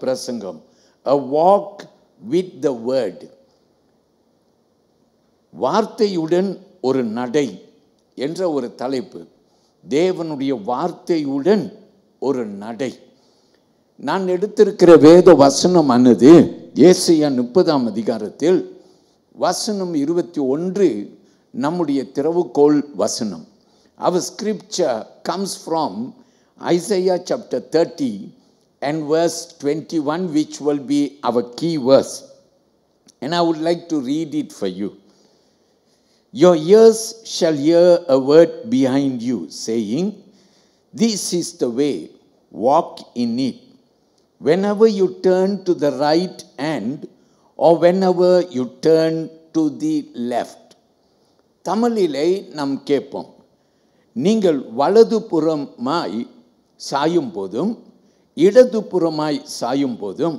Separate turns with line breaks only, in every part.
பிரசங்கம் a walk with the word. வார்த்தையுடன் ஒரு நடை என்ற ஒரு தலைப்பு. தேவனுடைய வார்த்தையுடன் ஒரு நடை. நான் எடுத்திருக்கிற வேத வசனமானது ஏசாயா 30ஆம் அதிகாரத்தில் வசனம் 21 நம்முடைய திறவுகோல் வசனம். Our scripture comes from Isaiah chapter 30 and verse 21, which will be our key verse. And I would like to read it for you. Your ears shall hear a word behind you, saying, this is the way, walk in it. Whenever you turn to the right hand, or whenever you turn to the left. தமிழிலே நாம் கேட்போம், நீங்கள் வலது புறமாய் சாயும் போதும் இடது புறமாய் சாயும் போதும்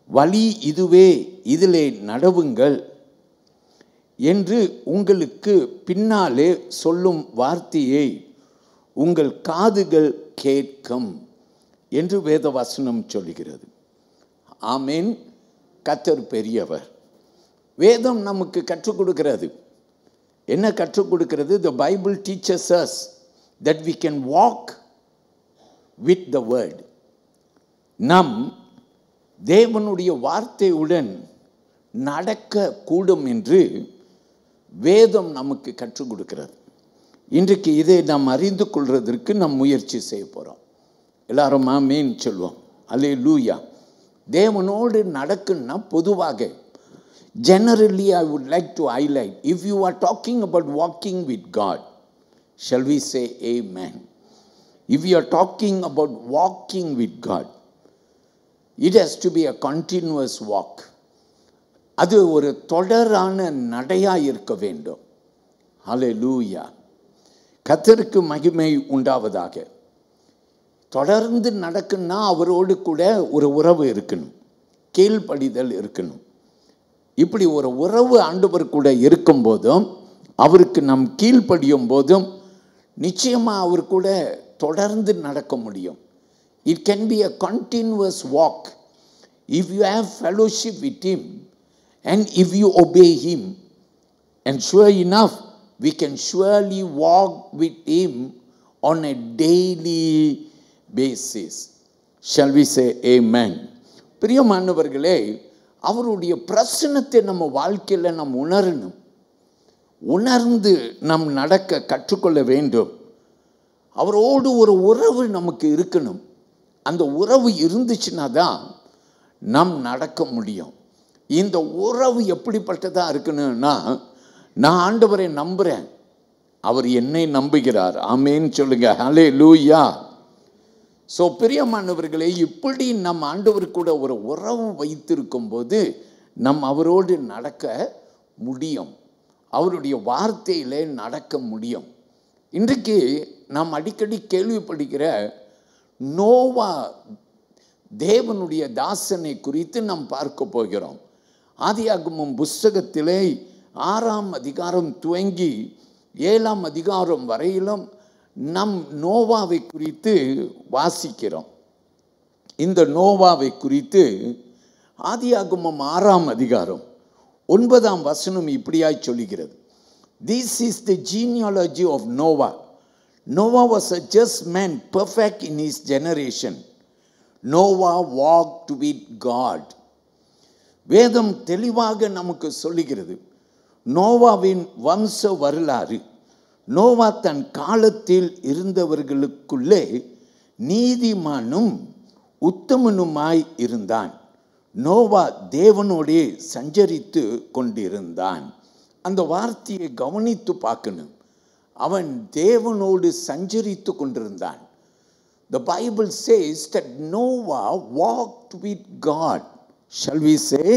வழி இதுவே, இதிலே நடவுங்கள் என்று உங்களுக்கு பின்னாலே சொல்லும் வார்த்தையை உங்கள் காதுகள் கேட்கும் என்று வேதவசனம் சொல்லுகிறது. ஆமேன். கர்த்தர் பெரியவர். வேதம் நமக்கு கற்றுக் கொடுக்கிறது. என்ன கற்றுக் கொடுக்கிறது? The Bible teaches us that we can walk with the word. நாம் தேவனுடைய வார்த்தையுடன் நடக்க கூடும் என்று வேதம் நமக்கு கற்றுக் கொடுக்கிறது. இன்றைக்கு இதை நாம் அறிந்து கொள்வதற்கு நாம் முயற்சி செய்ய போகிறோம். எல்லாரும் ஆமென் சொல்லுவோம். அல்லேலூயா. தேவனோடு நடக்குன்னா பொதுவாக generally I would like to highlight, if you are talking about walking with God, shall we say amen? If you are talking about walking with God, it has to be a continuous walk. அது ஒரு தொடரான நடையாக இருக்க வேண்டும். ஹல்லேலூயா. கர்த்தருக்கு மகிமை உண்டாவதாக. தொடர்ந்து நடக்குன்னா அவரோடு கூட ஒரு உறவு இருக்கணும், கீழ்ப்படிதல் இருக்கணும். இப்படி ஒரு உறவு ஆண்டவர் கூட இருக்கும் போதும் அவருக்கு நாம் கீழ்ப்படியும் போதும் நிச்சயமாக அவர் கூட தொடர்ந்து நடக்க முடியும். It can be a continuous walk if you have fellowship with him and if you obey him, and sure enough we can surely walk with him on a daily basis. Shall we say amen? பிரியமானவர்களே, அவருடைய பிரசன்னத்தை நம்ம வாழ்க்கையில் நாம் உணரணும். உணர்ந்து நாம் நடக்க கற்றுக்கொள்ள வேண்டும். அவரோடு ஒரு உறவு நமக்கு இருக்கணும். அந்த உறவு இருந்துச்சுன்னா தான் நாம் நடக்க முடியும். இந்த உறவு எப்படிப்பட்டதாக இருக்கணும்னா, நான் ஆண்டவரை நம்புகிறேன், அவர் என்னை நம்புகிறார். ஆமேன்னு சொல்லுங்க. ஹல்லேலூயா. ஸோ பிரியமானவர்களே, இப்படி நம் ஆண்டவர் கூட ஒரு உறவு வைத்திருக்கும் போது நம் அவரோடு நடக்க முடியும், அவருடைய வார்த்தையிலே நடக்க முடியும். இன்றைக்கு நாம் அடிக்கடி கேள்விப்படுகிற நோவா தேவனுடைய தாசனை குறித்து நாம் பார்க்க போகிறோம். ஆதியாகமம் புஸ்தகத்திலே 6ஆம் அதிகாரம் துவங்கி 7ஆம் அதிகாரம் வரையிலும் நம் நோவாவை குறித்து வாசிக்கிறோம். இந்த நோவாவை குறித்து ஆதியாகமம் 6ஆம் அதிகாரம் 9ஆம் வசனம் இப்படியாய் சொல்லுகிறது. This is the genealogy of Noah. Noah was a just man, perfect in his generation. Noah walked with God. வேதம் தெளிவாக நமக்கு சொல்லுகிறது, நோவாவின் வம்ச வரலாறு. நோவா தன் காலத்தில் இருந்தவர்களுக்குள்ளே நீதிமானும் உத்தமனுமாய் இருந்தான். நோவா தேவனோடே சஞ்சரித்து கொண்டிருந்தான். அந்த வார்த்தையை கவனித்து பார்க்கணும். அவன் தேவனோடு சஞ்சரித்து கொண்டிருந்தான். The Bible says that Noah walked with God. Shall we say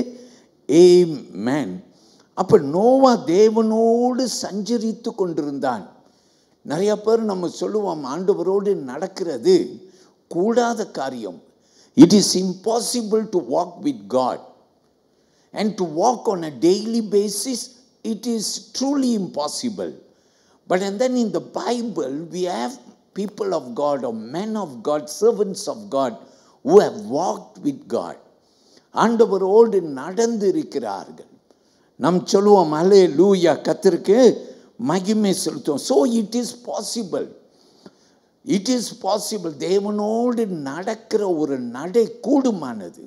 amen? அப்போ நோவா தேவனோடு சஞ்சரித்து கொண்டிருந்தான். நிறைய பேர் நம்ம சொல்லுவோம், ஆண்டவரோடு நடக்கிறது கூடாத காரியம். It is impossible to walk with God, and to walk on a daily basis, it is truly impossible. But and then in the Bible we have people of God or men of God, servants of God, who have walked with God. ஆண்டவரோடு நடந்து இருக்கிறார்கள். நாம் சொல்லுவோம் அல்லேலூயா, கர்த்தருக்கு மகிமை செலுத்துவோம். So it is possible. It is possible. தேவனோடு நடக்கிற ஒரு நடை கூடுமானது.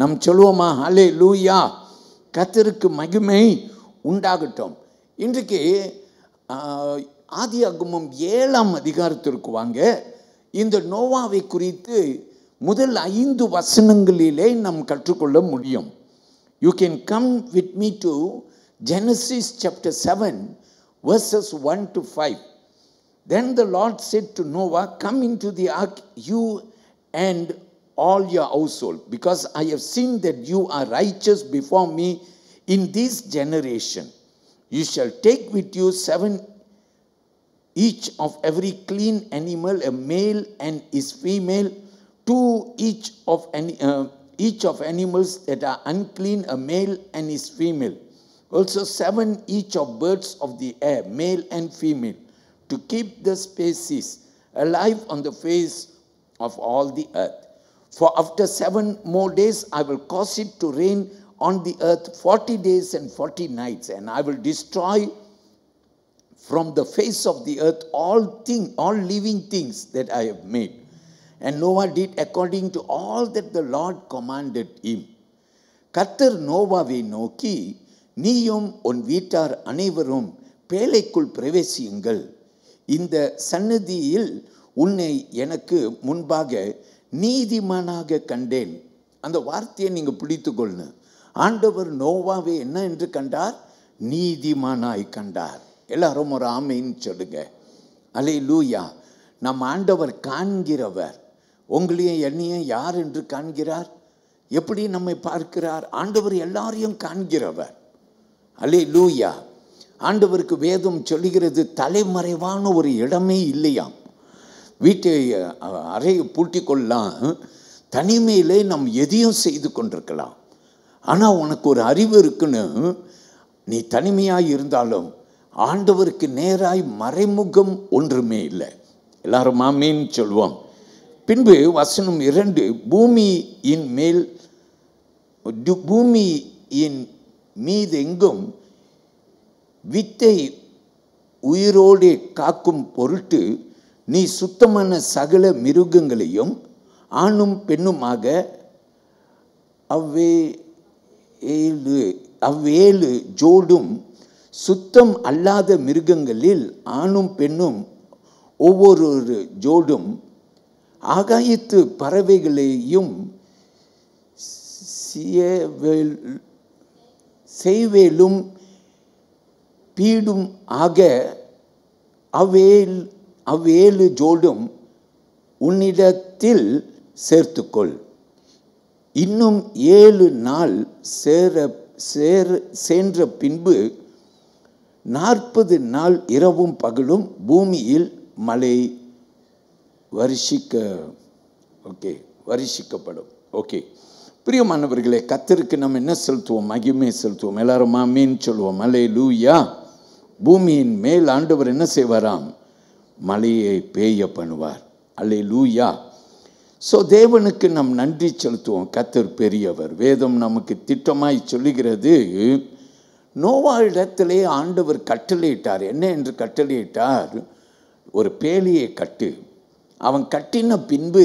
நாம் சொல்லுவோமா அல்லேலூயா, கர்த்தருக்கு மகிமை உண்டாகட்டும். இன்றைக்கு ஆதியாகமம் 7ஆம் அதிகாரத்திற்கு வாங்க. இந்த நோவாவை குறித்து முதல் 5 வசனங்களிலே நாம் கற்றுக்கொள்ள முடியும். You can come with me to Genesis chapter 7 verses 1 to 5. Then the Lord said to Noah, come into the ark, you and all your household, because I have seen that you are righteous before me in this generation. You shall take with you 7 each of every clean animal, a male and his female, 2 each of animals that are unclean, a male and his female. Also 7 each of birds of the air, male and female, to keep the species alive on the face of all the earth. For after 7 more days I will cause it to rain on the earth 40 days and 40 nights, and I will destroy from the face of the earth all living things that I have made. And Noah did according to all that the Lord commanded him. கர்த்தர் நோவாவை நோக்கி, நீயும் உன் வீட்டார் அனைவரும் பேழைக்குள் பிரவேசியுங்கள். இந்த சந்நிதியில் உன்னை எனக்கு முன்பாக நீதிமானாக கண்டேன். அந்த வார்த்தையை நீங்கள் பிடித்து கொள்ளணும். ஆண்டவர் நோவாவை என்ன என்று கண்டார்? நீதிமானாய் கண்டார். எல்லாரும் ஒரு ஆமைன்னு சொல்லுங்க. அல்லேலூயா. நம் ஆண்டவர் காண்கிறவர். உங்களையும் என்னையும் யார் என்று காண்கிறார்? எப்படி நம்மை பார்க்கிறார்? ஆண்டவர் எல்லாரையும் காண்கிறவர். அல்லேலூயா. ஆண்டவருக்கு வேதம் சொல்லுகிறது, தலைமறைவான ஒரு இடமே இல்லையாம். வீட்டை அறையை பூட்டி கொள்ளலாம், தனிமையிலே நாம் எதையும் செய்து கொண்டிருக்கலாம். ஆனால் உனக்கு ஒரு அறிவு இருக்குன்னு, நீ தனிமையாக இருந்தாலும் ஆண்டவருக்கு நேராய் மறைமுகம் ஒன்றுமே இல்லை. எல்லாரும் ஆமீன் சொல்வோம். பின்பு வசனம் 2, பூமியின் மீதெங்கும் வித்தை உயிரோடு காக்கும் பொருட்டு நீ சுத்தமான சகல மிருகங்களையும் ஆணும் பெண்ணுமாக அவ்வேழு ஜோடும், சுத்தம் அல்லாத மிருகங்களில் ஆணும் பெண்ணும் ஒவ்வொரு ஜோடும், ஆகாயத்து பறவைகளையும் செய்வேலும் பீடும் ஆக அவ்வேழு ஜோடும் உன்னிடத்தில் சேர்த்துக்கொள். இன்னும் 7 நாள் சென்ற பின்பு 40 நாள் இரவும் பகலும் பூமியில் மழை வருஷிக்கப்படும். ஓகே, பிரியமானவர்களே, கர்த்தருக்கு நம்ம என்ன செலுத்துவோம்? மகிமை செலுத்துவோம். எல்லாரும் ஆமீன் சொல்லுவோம். அல்லேலூயா. பூமியின் மேல் ஆண்டவர் என்ன செய்வாராம்? மழையை பெய்ய பண்ணுவார். அல்லேலூயா. ஸோ தேவனுக்கு நம் நன்றி செலுத்துவோம். கர்த்தர் பெரியவர். வேதம் நமக்கு திட்டமாய் சொல்லுகிறது, நோவா இடத்திலே ஆண்டவர் கட்டளையிட்டார். என்ன என்று கட்டளையிட்டார்? ஒரு பேழையை கட்டு. அவன் கட்டின பின்பு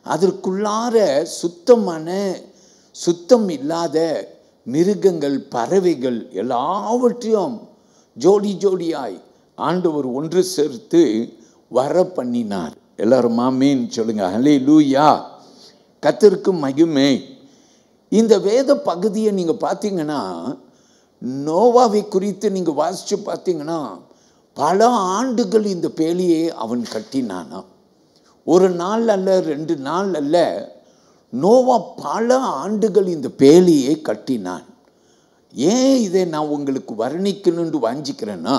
அதற்குள்ளார சுத்தம் இல்லாத மிருகங்கள், பறவைகள் எல்லாவற்றையும் ஜோடி ஜோடியாய் ஆண்டவர் ஒன்று சேர்த்து வர பண்ணினார். எல்லாரும் ஆமீன் சொல்லுங்க. அல்லேலூயா. கர்த்தருக்கு மகிமை. இந்த வேத பகுதியை நீங்கள் பார்த்தீங்கன்னா, நோவாவை குறித்து நீங்கள் வாசித்து பார்த்தீங்கன்னா, பல ஆண்டுகள் இந்த பேழையை அவன் கட்டினானா. ஒரு நாள் அல்ல, 2 நாள் அல்ல, நோவா பல ஆண்டுகள் இந்த பேழையை கட்டினான். ஏன் இதை நான் உங்களுக்கு வர்ணிக்கணும்னு வாஞ்சிக்கிறேன்னா,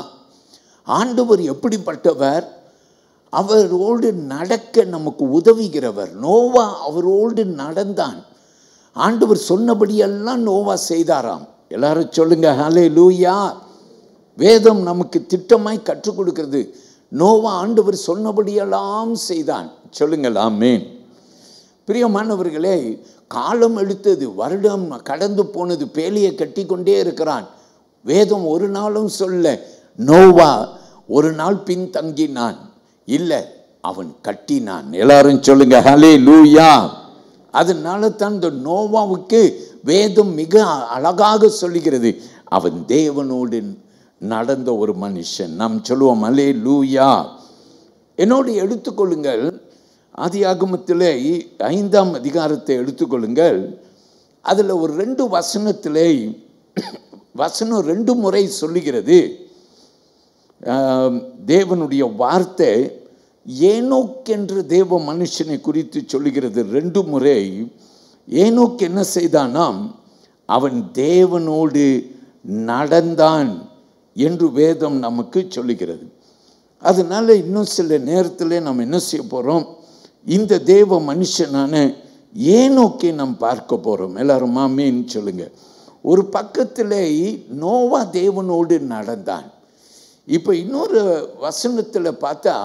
ஆண்டவர் எப்படிப்பட்டவர்? அவரோடு நடக்க நமக்கு உதவுகிறவர். நோவா அவரோடு நடந்தான். ஆண்டவர் சொன்னபடியெல்லாம் நோவா செய்தாராம். எல்லாரும் சொல்லுங்க ஹல்லேலூயா. வேதம் நமக்கு திட்டமாய் கற்றுக் கொடுக்கிறது. நோவா ஆண்டவர் சொன்னபடியெல்லாம் செய்தான். சொல்லுங்கள் ஆமென். பிரியமானவர்களே, காலம் எடுத்தது, வருடம் கடந்து போனது, பேலியை கட்டி கொண்டே இருக்கிறான். வேதம் ஒரு நாளும் சொல்ல நோவா ஒரு நாள் பின் தங்கினான், இல்லை, அவன் கட்டினான். எல்லாரும் சொல்லுங்க ஹல்லேலூயா. அதனால தான் இந்த நோவாவுக்கு வேதம் மிக அழகாக சொல்லுகிறது, அவன் தேவனோடு நடந்த ஒரு மனுஷன். நாம் சொல்லுவோம் ஹல்லேலூயா. என்னோடு எடுத்துக்கொள்ளுங்கள், ஆதியாகமத்திலே 5ஆம் அதிகாரத்தை எடுத்துக்கொள்ளுங்கள். அதில் ஒரு 2 வசனத்திலே வசனம் 2 முறை சொல்லுகிறது. தேவனுடைய வார்த்தை ஏனோக் என்ற தேவ மனுஷனை குறித்து சொல்லுகிறது 2 முறை. ஏனோக் என்ன செய்தானாம்? அவன் தேவனோடு நடந்தான் என்று வேதம் நமக்கு சொல்லுகிறது. அதனால இன்னும் சில நேரத்தில் நாம் என்ன செய்ய போகிறோம்? இந்த தேவ மனுஷனான ஏனோக்கை நாம் பார்க்க போகிறோம். எல்லாரும் ஆமென் சொல்லுங்க. ஒரு பக்கத்தில் நோவா தேவனோடு நடந்தான். இப்போ இன்னொரு வசனத்தில் பார்த்தா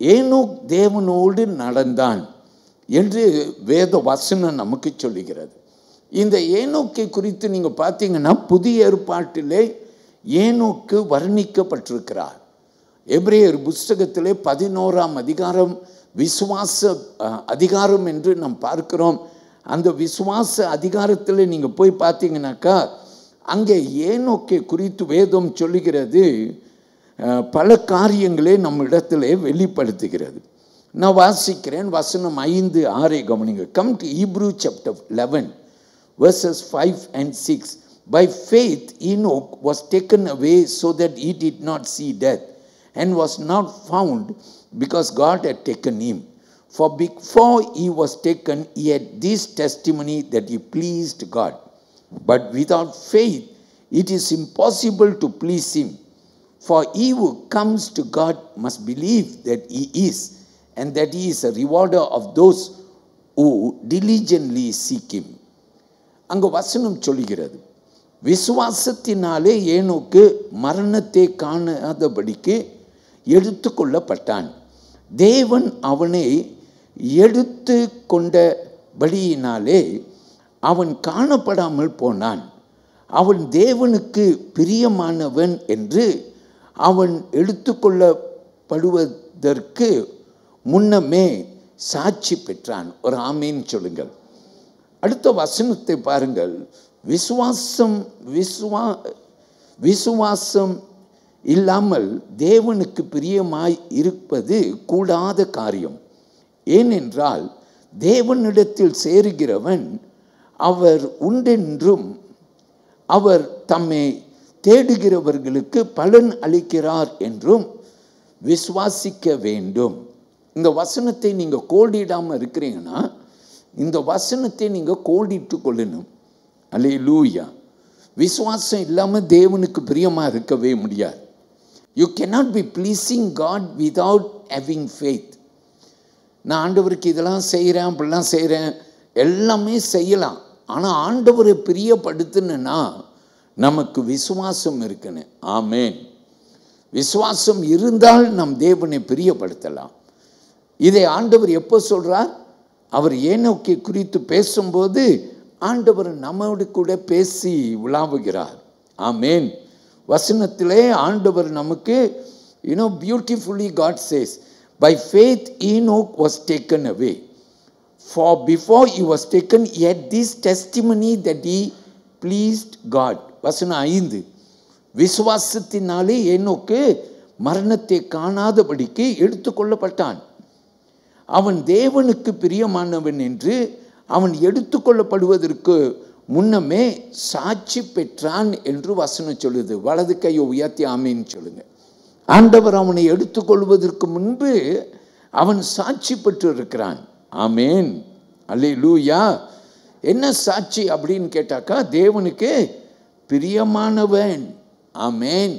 ஏனோக் தேவனோடு நடந்தான் என்று வேத வசனம் நமக்கு சொல்லுகிறது. இந்த ஏனோக்கை குறித்து நீங்கள் பார்த்தீங்கன்னா புதிய ஏற்பாட்டிலே ஏனோக்கு வர்ணிக்கப்பட்டிருக்கிறார். எபிரேயர் புஸ்தகத்திலே 11ஆம் அதிகாரம் விசுவாச அதிகாரம் என்று நாம் பார்க்கிறோம். அந்த விசுவாச அதிகாரத்தில் நீங்கள் போய் பார்த்தீங்கன்னாக்கா அங்கே ஏனோக்கை குறித்து வேதம் சொல்லுகிறது, பல காரியங்களே நம்ம இடத்துல வெளிப்படுத்துகிறது. நான் வாசிக்கிறேன், வசனம் 5, 6 கவனிங்க. Come to Hebrew chapter 11 verses 5 and 6. By faith Enoch was taken away so that he did not see death, and was not found because God had taken him. For before he was taken, he had this testimony that he pleased God. But without faith it is impossible to please him. For he who comes to God must believe that he is, and that he is a rewarder of those who diligently seek him. அங்கு வசனம் சொல்கிறது, விசுவாசத்தினாலே ஏனோக்கு மரணத்தை காணாதபடிக்கு எடுத்து கொள்ளப்பட்டான். தேவன் அவனை எடுத்து கொண்டபடியினாலே அவன் காணப்படாமல் போனான். அவன் தேவனுக்கு பிரியமானவன் என்று அவன் எடுத்து கொள்ளப்படுவதற்கு முன்னமே சாட்சி பெற்றான். ஒரு ஆமீன் சொல்லுங்கள். அடுத்த வசனத்தை பாருங்கள். விசுவாசம் இல்லாமல் தேவனுக்கு பிரியமாய் இருப்பது கூடாத காரியம். ஏனென்றால் தேவனிடத்தில் சேருகிறவன் அவர் உண்டென்றும் அவர் தம்மை தேடுகிறவர்களுக்கு பலன் அளிக்கிறார் என்றும் விசுவாசிக்க வேண்டும். இந்த வசனத்தை நீங்கள் கோடிடாமல் இருக்கிறீங்கன்னா இந்த வசனத்தை நீங்கள் கோடிட்டு கொள்ளணும். அல்லேலூயா. விசுவாசம் இல்லாமல் தேவனுக்கு பிரியமாக இருக்கவே முடியாது. You cannot be pleasing God without having faith. நான் ஆண்டவருக்கு இதெல்லாம் செய்கிறேன், அப்படிலாம் செய்கிறேன், எல்லாமே செய்யலாம். ஆனால் ஆண்டவரை பிரியப்படுத்தணுன்னா நமக்கு விசுவாசம் இருக்குன்னு. ஆமேன். விசுவாசம் இருந்தால் நம் தேவனை பிரியப்படுத்தலாம். இதை ஆண்டவர் எப்போ சொல்கிறார்? அவர் ஏனோக்கை குறித்து பேசும்போது ஆண்டவர் நம்மோடு கூட பேசி உலாவுகிறார். ஆமேன். வசனத்திலே ஆண்டவர் நமக்கு beautifully God says, by faith Enoch was taken away. For before he was taken, he had this testimony that he pleased God. வசனம் 5. விசுவாசத்தினாலே ஏனோக்கு மரணத்தை காணாதபடிக்கு எடுத்துக்கொள்ளப்பட்டான். அவன் தேவனுக்கு பிரியமானவன் என்று அவன் எடுத்துக்கொள்ளப்படுவதற்கு முன்னமே சாட்சி பெற்றான் என்று வசனம் சொல்லுது. வலது கையை உயர்த்தி ஆமீன் சொல்லுங்க. ஆண்டவர் அவனை எடுத்துக்கொள்வதற்கு முன்பு அவன் சாட்சி பெற்று இருக்கிறான். ஆமேன். அல்லேலூயா. என்ன சாட்சி அப்படின்னு கேட்டாக்கா, தேவனுக்கு பிரியமானவன். ஆமேன்.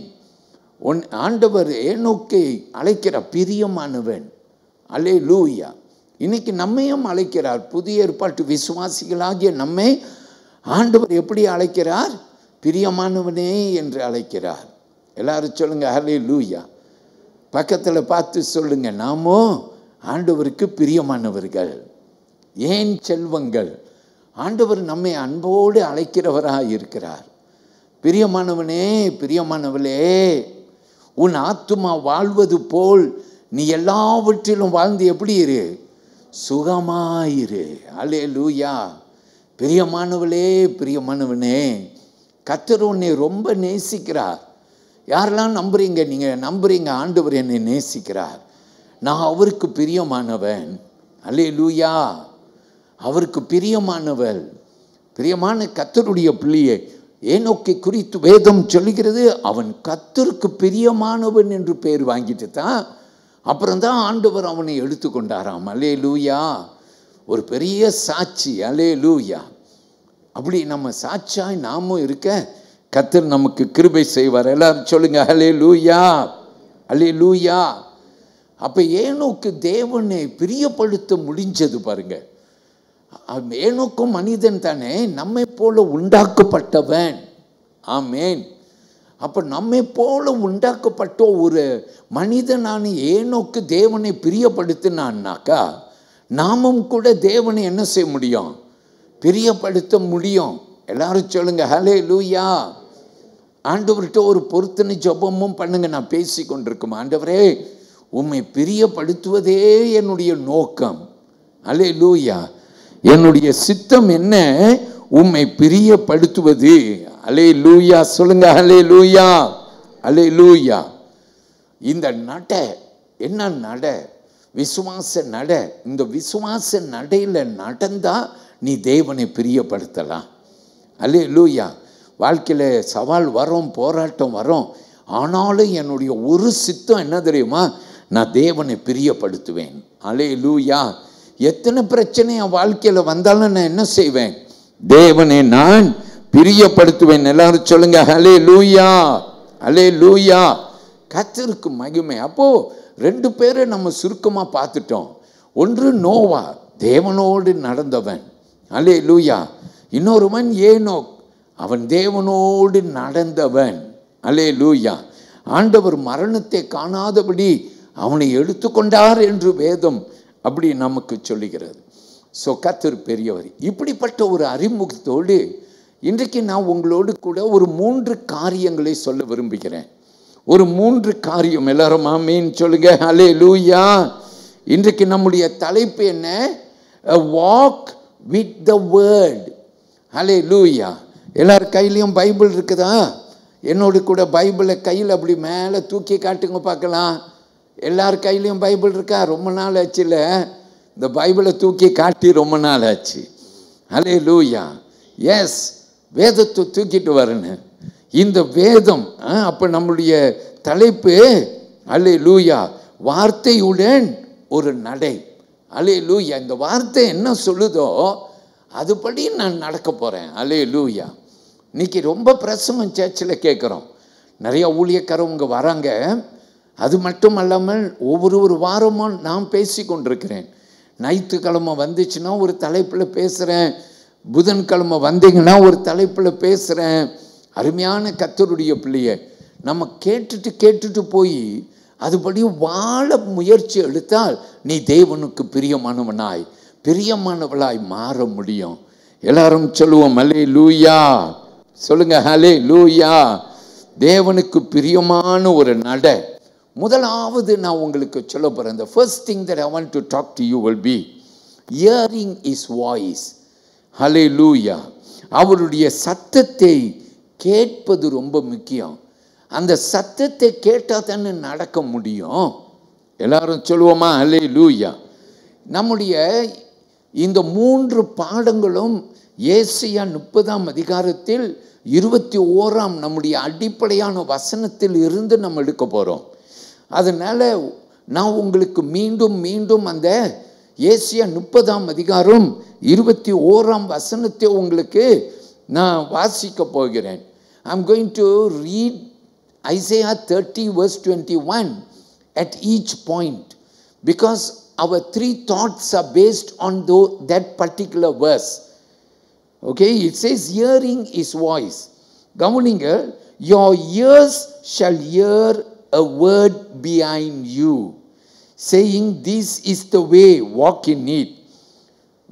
ஆண்டவர் ஏனோக்கை அழைக்கிற பிரியமானவன். அல்லேலூயா. இன்னைக்கு நம்மையும் அழைக்கிறார். புதிய ஏற்பாட்டு விசுவாசிகளாகிய நம்மை ஆண்டவர் எப்படி அழைக்கிறார்? பிரியமானவனே என்று அழைக்கிறார். எல்லாரும் சொல்லுங்க அல்லேலூயா. பக்கத்தில் பார்த்து சொல்லுங்க, நாமோ ஆண்டவருக்கு பிரியமானவர்கள். ஏன் செல்வங்கள்? ஆண்டவர் நம்மை அன்போடு அழைக்கிறவராக இருக்கிறார். பிரியமானவனே, பிரியமானவளே, உன் ஆத்துமா வாழ்வது போல் நீ எல்லாவற்றிலும் வாழ்ந்து எப்படி இரு? சுகமாயிரு. அல்லேலூயா. பிரியமானவளே, பிரியமானவனே, கர்த்தர் உன்னை ரொம்ப நேசிக்கிறார். யாரெல்லாம் நம்புறீங்க? நீங்கள் நம்புறீங்க ஆண்டவர் என்னை நேசிக்கிறார், நான் அவருக்கு பிரியமானவன். அல்லேலூயா. அவருக்கு பிரியமானவள். பிரியமான கர்த்தருடைய பிள்ளையை ஏனோக்கை குறித்து வேதம் சொல்லுகிறது, அவன் கர்த்தருக்கு பிரியமானவன் என்று பேர் வாங்கிட்டு தான் அப்புறம்தான் ஆண்டவர் அவனை எடுத்துக்கொண்டாராம். அல்லேலூயா. ஒரு பெரிய சாட்சி. அல்லேலூயா. அப்படி நம்ம சாட்சியாய் நாமும் இருக்க கர்த்தர் நமக்கு கிருபை செய்வார். எல்லாரும் சொல்லுங்க அல்லேலூயா, அல்லேலூயா. அப்போ ஏனோக்கு தேவனை பிரியப்படுத்த முடிஞ்சது பாருங்க. ஏனோக்கும் மனிதன் தானே, நம்மை போல உண்டாக்கப்பட்டவன். ஆமேன். அப்போ நம்மை போல உண்டாக்கப்பட்ட ஒரு மனிதனான ஏனோக்கு தேவனை பிரியப்படுத்தினான்னாக்கா நாமும் கூட தேவனை என்ன செய்ய முடியும்? பிரியப்படுத்த முடியும். எல்லாரும் சொல்லுங்க ஹல்லேலூயா. ஆண்டவர்கிட்ட ஒரு பொருத்தனை ஜெபமும் பண்ணுங்க. நான் பேசி கொண்டிருக்கோம், ஆண்டவரே உம்மை பிரியப்படுத்துவதே என்னுடைய நோக்கம். ஹல்லேலூயா. என்னுடைய சித்தம் என்ன? உம்மை பிரியப்படுத்துவது. அல்லேலூயா. சொல்லுங்க அல்லேலூயா, அல்லேலூயா. இந்த நட என்ன நட? விசுவாச நட. இந்த விசுவாச நடையில் நடந்தா நீ தேவனை பிரியப்படுத்தலாம். அல்லேலூயா. வாழ்க்கையில் சவால் வரும், போராட்டம் வரும். ஆனாலும் என்னுடைய ஒரு சித்தம் என்ன தெரியுமா? நான் தேவனை பிரியப்படுத்துவேன். அல்லேலூயா. எத்தனை பிரச்சனை என் வாழ்க்கையில் வந்தாலும் நான் என்ன செய்வேன்? தேவனை நான் பிரியப்படுத்துவேன். எல்லாரும் சொல்லுங்க ஹல்லேலூயா, ஹல்லேலூயா. கர்த்தருக்கு மகிமை. அப்போ ரெண்டு பேரை நம்ம சுருக்கமாக பார்த்துட்டோம். ஒன்று நோவா, தேவனோடு நடந்தவன். அல்லேலூயா. இன்னொருவன் ஏனோக், அவன் தேவனோடு நடந்தவன். அல்லேலூயா. ஆண்டவர் மரணத்தை காணாதபடி அவனை எடுத்துக்கொண்டார் என்று வேதம் அப்படி நமக்கு சொல்லுகிறது. ஸோ கர்த்தர் பெரியவர். இப்படிப்பட்ட ஒரு அறிமுகத்தோடு இன்றைக்கு நான் உங்களோடு கூட ஒரு 3 காரியங்களை சொல்ல விரும்புகிறேன். ஒரு 3 காரியம். எல்லாரும் ஆமீன் சொல்லுங்க ஹல்லேலூயா. இன்றைக்கு நம்முடைய தலைப்பு என்ன? A walk with the word. ஹல்லேலூயா. எல்லார் கையிலையும் பைபிள் இருக்குதா? என்னோடு கூட பைபிளை கையில் அப்படி மேலே தூக்கி காட்டுங்க பார்க்கலாம். எல்லார் கையிலையும் பைபிள் இருக்கா? ரொம்ப நாள் ஆச்சு இல்லை, இந்த பைபிளை தூக்கி காட்டி ரொம்ப நாள் ஆச்சு. ஹல்லேலூயா. எஸ், வேதத்தை தூக்கிட்டு வரணும். இந்த வேதம் அப்போ நம்முடைய தலைப்பு அல்லேலூயா, வார்த்தையுடன் ஒரு நடை. அல்லேலூயா. இந்த வார்த்தை என்ன சொல்லுதோ அதுபடி நான் நடக்க போகிறேன். அல்லேலூயா. இன்னைக்கு ரொம்ப பிரசங்கம் சர்ச்சில் கேட்குறோம். நிறைய ஊழியக்காரவங்க வராங்க. அது மட்டும் அல்லாமல் ஒவ்வொரு வாரமும் நான் பேசி கொண்டிருக்கிறேன். ஞாயிற்றுக்கிழமை வந்துச்சுன்னா ஒரு தலைப்பில் பேசுகிறேன், புதன்கிழமை வந்தீங்கன்னா ஒரு தலைப்பில் பேசுகிறேன். அருமையான கர்த்தருடைய பிள்ளையை நம்ம கேட்டுட்டு போய் அதுபடி வாழ முயற்சி எடுத்தால் நீ தேவனுக்கு பிரியமானவனாய் பிரியமானவளாய் மாற முடியும். எல்லாரும் சொல்லுவோம் அல்லேலூயா. சொல்லுங்க ஹல்லேலூயா. தேவனுக்கு பிரியமான ஒரு நட. முதலாவது நான் உங்களுக்கு சொல்ல போகிறேன். the first thing that I want to talk to you will be hearing his voice. ஹல்லேலூயா. அவருடைய சத்தத்தை கேட்பது ரொம்ப முக்கியம். அந்த சத்தத்தை கேட்டால் தானே நடக்க முடியும். எல்லாரும் சொல்லுவோமா ஹல்லேலூயா. நம்முடைய இந்த 3 பாடங்களும் ஏசாயா 30ஆம் அதிகாரத்தில் 21ஆம் நம்முடைய அடிப்படையான வசனத்தில் இருந்து நம்ம எடுக்க போகிறோம். அதனால் நான் உங்களுக்கு மீண்டும் அந்த ஏசாயா 30ஆம் அதிகாரம் 21ஆம் வசனத்தை உங்களுக்கு நான் வாசிக்க போகிறேன். I'm going to read Isaiah 30 verse 21 at each point because our 3 thoughts are based on that particular verse. Okay, it says hearing his voice. கவனிங்க, your ears shall hear a word behind you saying this is the way, walk in it.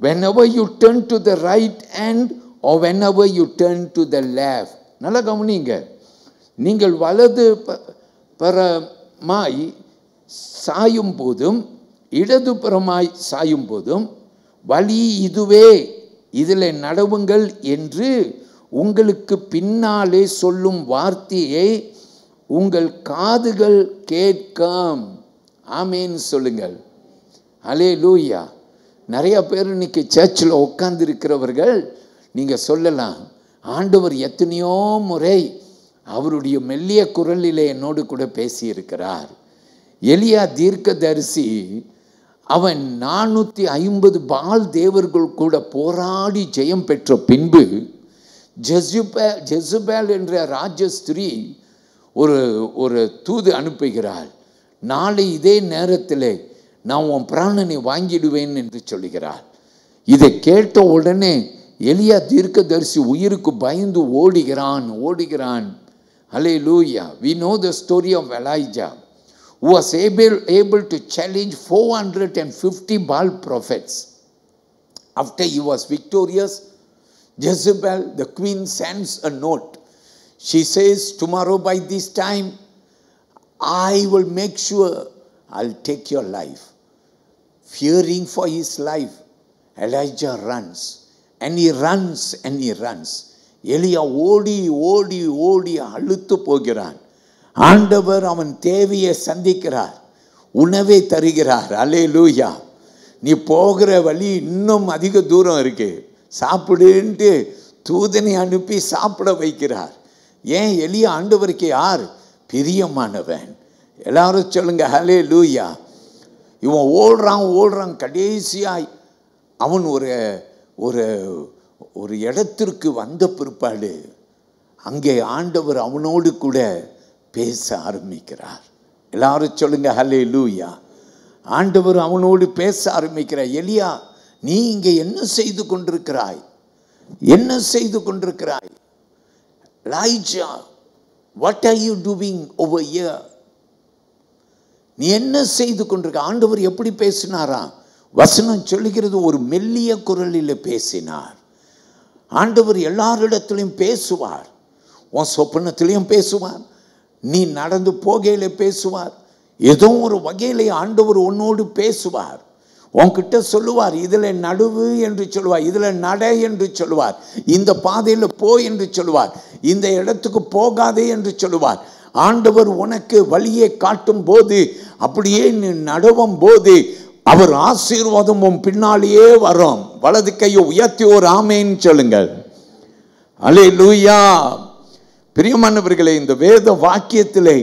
whenever you turn to the right hand or whenever you turn to the left. நல்லா கவனிங்க. நீங்கள் வலது புறமாய் சாயும் போதும் இடது புறமாய் சாயும் போதும் வழி இதுவே, இதில் நடவுங்கள் என்று உங்களுக்கு பின்னாலே சொல்லும் வார்த்தையை உங்கள் காதுகள் கேட்கும். ஆமேன் சொல்லுங்கள். அல்லேலூயா. நிறைய பேர் இன்னைக்கு சர்ச்சில் உட்கார்ந்து இருக்கிறவர்கள் நீங்கள் சொல்லலாம், ஆண்டவர் எத்தனையோ முறை அவருடைய மெல்லிய குரலிலே என்னோடு கூட பேசியிருக்கிறார். எலியா தீர்க்கதரிசி அவன் 450 பால் தேவர்கள் கூட போராடி ஜெயம் பெற்ற பின்பு ஜெசுபேல் என்ற ராஜஸ்திரி ஒரு தூது அனுப்புகிறாள். நாளை இதே நேரத்தில் நான் உன் பிராணனை வாங்கிடுவேன் என்று சொல்லுகிறாள். இதை கேட்ட உடனே எலியா தீர்க்கதரிசி உயிருக்கு பயந்து ஓடுகிறான். Hallelujah. We know the story of Elijah, who was able to challenge 450 Baal prophets. After he was victorious, Jezebel, the queen, sends a note. She says, tomorrow by this time, I will make sure I'll take your life. Fearing for his life, Elijah runs. And he runs. எலியா ஓடி அழுத்து போகிறான். ஆண்டவர் அவன் தேவையை சந்திக்கிறார், உணவை தருகிறார். அல்லேலூயா. நீ போகிற வழி இன்னும் அதிக தூரம் இருக்கு, சாப்பிடுன்ட்டு தூதனை அனுப்பி சாப்பிட வைக்கிறார். ஏன்? எலியா ஆண்டவருக்கு யார்? பிரியமானவன். எல்லாரும் சொல்லுங்க ஹல்லேலூயா. இவன் ஓடுறான். கடைசியாய் அவன் ஒரு இடத்திற்கு வந்த பிற்பாடு அங்கே ஆண்டவர் அவனோடு கூட பேச ஆரம்பிக்கிறார். எல்லாரும் சொல்லுங்க ஹல்லேலூயா. ஆண்டவர் அவனோடு பேச ஆரம்பிக்கிறார். எலியா, நீ இங்கே என்ன செய்து கொண்டிருக்கிறாய்? Elijah, what are you doing over here? நீ என்ன செய்து கொண்டிருக்க? ஆண்டவர் எப்படி பேசினாரா? வசனம் சொல்லுகிறது, ஒரு மெல்லிய குரலில் பேசினார். ஆண்டவர் எல்லாரிடத்திலையும் பேசுவார். உன் சொப்பனத்திலையும் பேசுவார், நீ நடந்து போகையில பேசுவார், ஏதோ ஒரு வகையில ஆண்டவர் உன்னோடு பேசுவார். உன்கிட்ட சொல்லுவார், இதில் நடுவு என்று சொல்லுவார், இதில் நட என்று சொல்லுவார், இந்த பாதையில் போ என்று சொல்லுவார், இந்த இடத்துக்கு போகாதே என்று சொல்லுவார். ஆண்டவர் உனக்கு வழியை காட்டும் போது, அப்படியே நீ நடவும் போது அவர் ஆசீர்வாதம் உன் பின்னாலேயே வரும். வலது கையை உயர்த்தி ஒரு ஆமேன் சொல்லுங்கள். அல்லேலூயா. பிரியமானவர்களே, இந்த வேத வாக்கியத்திலே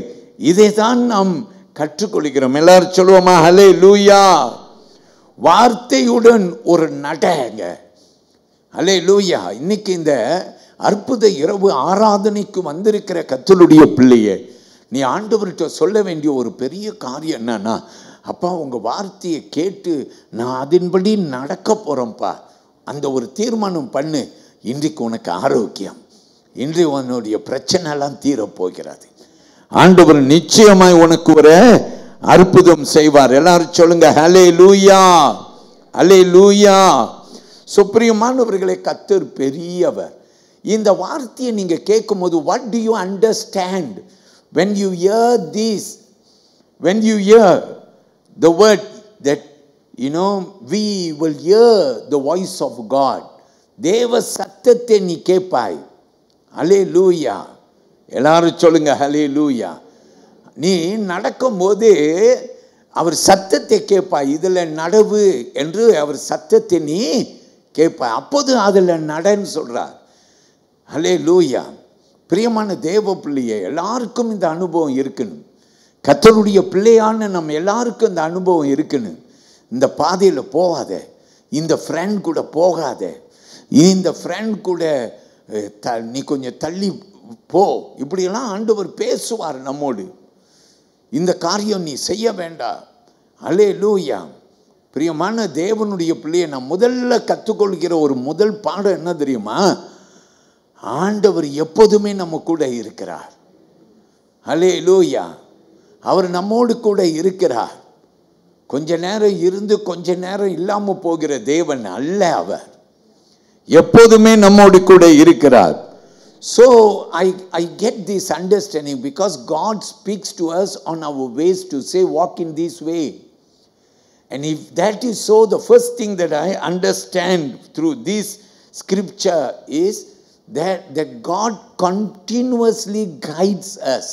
இதை தான் நாம் கற்றுக்கொள்கிறோம். எல்லாரும் சொல்லுவோமா அல்லேலூயா. வார்த்தையுடன் ஒரு நடங்க. அல்லேலூயா. இன்னைக்கு இந்த அற்புத இரவு ஆராதனைக்கு வந்திருக்கிற கர்த்தருடைய பிள்ளையே, நீ ஆண்டவர்கிட்ட சொல்ல வேண்டிய ஒரு பெரிய காரியம் என்னன்னா, அப்பா உங்கள் வார்த்தையை கேட்டு நான் அதன்படி நடக்க போகிறேன்ப்பா, அந்த ஒரு தீர்மானம் பண்ணு. இன்றைக்கு உனக்கு ஆரோக்கியம், இன்று உன்னுடைய பிரச்சனைலாம் தீரப்போகிறது. ஆண்டவர் நிச்சயமாய் உனக்கு ஒரு அற்புதம் செய்வார். எல்லாரும் சொல்லுங்க ஹல்லேலூயா. அல்லேலூயா. சுப்ரியமானவர்களே, கர்த்தர் பெரியவர். இந்த வார்த்தையை நீங்க கேட்கும் போது, what do you understand when you hear this? When you hear the word that we will hear the voice of God. தேவ சத்தத்தை நீ கேட்பாய். அல்லேலூயா. எல்லாரும் சொல்லுங்க ஹல்லேலூயா. நீ நடக்கும்போது அவர் சத்தத்தை கேட்பாய். இதில் நடவு என்று அவர் சத்தத்தை நீ கேட்பாய். அப்போது அதில் நடன்னு சொல்றார். ஹல்லேலூயா. பிரியமான தேவ பிள்ளையே, எல்லாருக்கும் இந்த அனுபவம் இருக்குன்னு, கர்த்தருடைய பிள்ளையான நம்ம எல்லாருக்கும் இந்த அனுபவம் இருக்குன்னு. இந்த பாதையில் போகாத, இந்த ஃப்ரெண்ட் கூட போகாத, இந்த ஃப்ரெண்ட் கூட நீ கொஞ்சம் தள்ளி போ, இப்படியெல்லாம் ஆண்டவர் பேசுவார் நம்மோடு. இந்த காரியம் நீ செய்ய வேண்டாம். அல்லேலூயா. பிரியமான தேவனுடைய பிள்ளையை நான் முதல்ல கற்றுக்கொள்கிற ஒரு முதல் பாடம் என்ன தெரியுமா? ஆண்டவர் எப்போதுமே நம்ம கூட இருக்கிறார். அல்லேலூயா. அவர் நம்மோடு கூட இருக்கிறார். கொஞ்ச நேரம் இருந்து கொஞ்ச நேரம் இல்லாம போகிற தேவன் அல்ல அவர். எப்போதுமே நம்மோடு கூட இருக்கிறார். So I get this understanding because God speaks to us on our ways to say walk in this way. And if that is so, the first thing that I understand through this scripture is that God continuously guides us.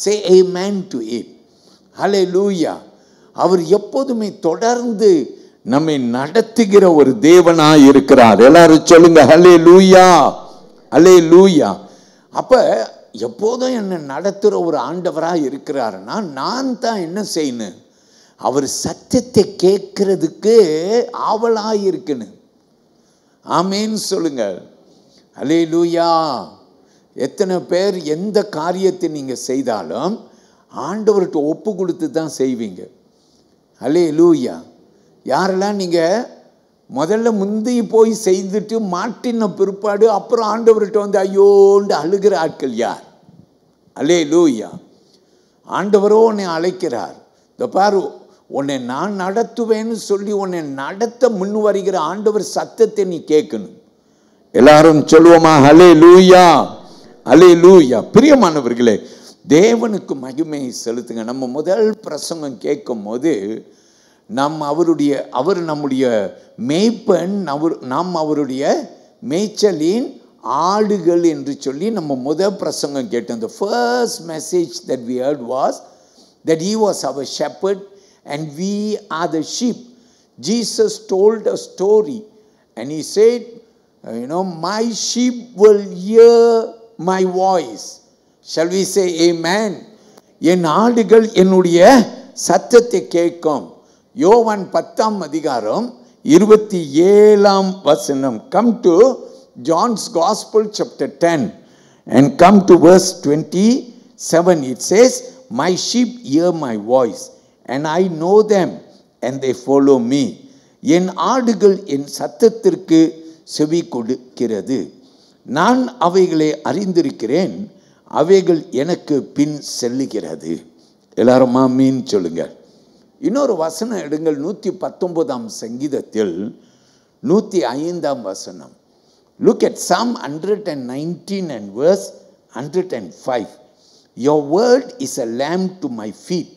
Say amen to it. Hallelujah. அவர் எப்போதுமே தொடர்ந்து நம்மை நடத்துகிற ஒரு தேவனாய் இருக்கிறார். எல்லாரும் சொல்லுங்க ஹல்லேலூயா, ஹல்லேலூயா. அப்ப எப்போதும் என்ன நடத்துகிற ஒரு ஆண்டவராக இருக்கிறாருன்னா நான் தான் என்ன செய்யணும்? அவர் சத்தத்தை கேட்கறதுக்கு ஆவலாக இருக்கணும். ஆமேன்னு சொல்லுங்க. ஹல்லேலூயா. எத்தனை பேர் எந்த காரியத்தை நீங்கள் செய்தாலும் ஆண்டவர்கிட்ட ஒப்பு கொடுத்து தான் செய்வீங்க. ஹல்லேலூயா. யாரெல்லாம் நீங்கள் முதல்ல முந்தி போய் செய்துட்டு மாட்டின பிற்பாடு அப்புறம் ஆண்டவர்கிட்ட வந்து ஐயோண்டு அழுகிற ஆட்கள் யார்? ஹல்லேலூயா. ஆண்டவரோ உன்னை அழைக்கிறார். இந்த பாரு, உன்னை நான் நடத்துவேன்னு சொல்லி உன்னை நடத்த முன் வருகிற ஆண்டவர் சத்தத்தை நீ கேட்கணும். எல்லாரும் சொல்லுவோமா ஹல்லேலூயா, ஹல்லேலூயா. பிரியமானவர்களே, தேவனுக்கு மகிமையை செலுத்துங்க. நம்ம முதல் பிரசங்கம் கேட்கும் போது அவர் நம்முடைய மேய்ப்பன், நாம் அவருடைய மேய்ச்சலின் ஆடுகள் என்று சொல்லி நம்ம முதல் பிரசங்கம் கேட்டோம். The first message that we heard was that he was our shepherd and we are the sheep. Jesus told a story and he said, my sheep will hear my voice. Shall we say amen? என் ஆடுகள் என்னுடைய சத்தத்தை கேட்கும். யோவான் 10:27. Come to John's Gospel chapter 10 and come to verse 27. It says, my sheep hear my voice and I know them and they follow me. என் ஆடுகள் என் சத்தத்திற்கு செவி கொடுக்கிறது. நான் அவைகளை அறிந்திருக்கிறேன், அவைகள் எனக்கு பின் செல்லுகிறது. எல்லாரும் ஆமீன் சொல்லுங்க. இன்னொரு வசனம் எடுங்கள். 119 சங்கீதத்தில் 105. Look at Psalm 119 and verse 105. Your word is a lamp to my feet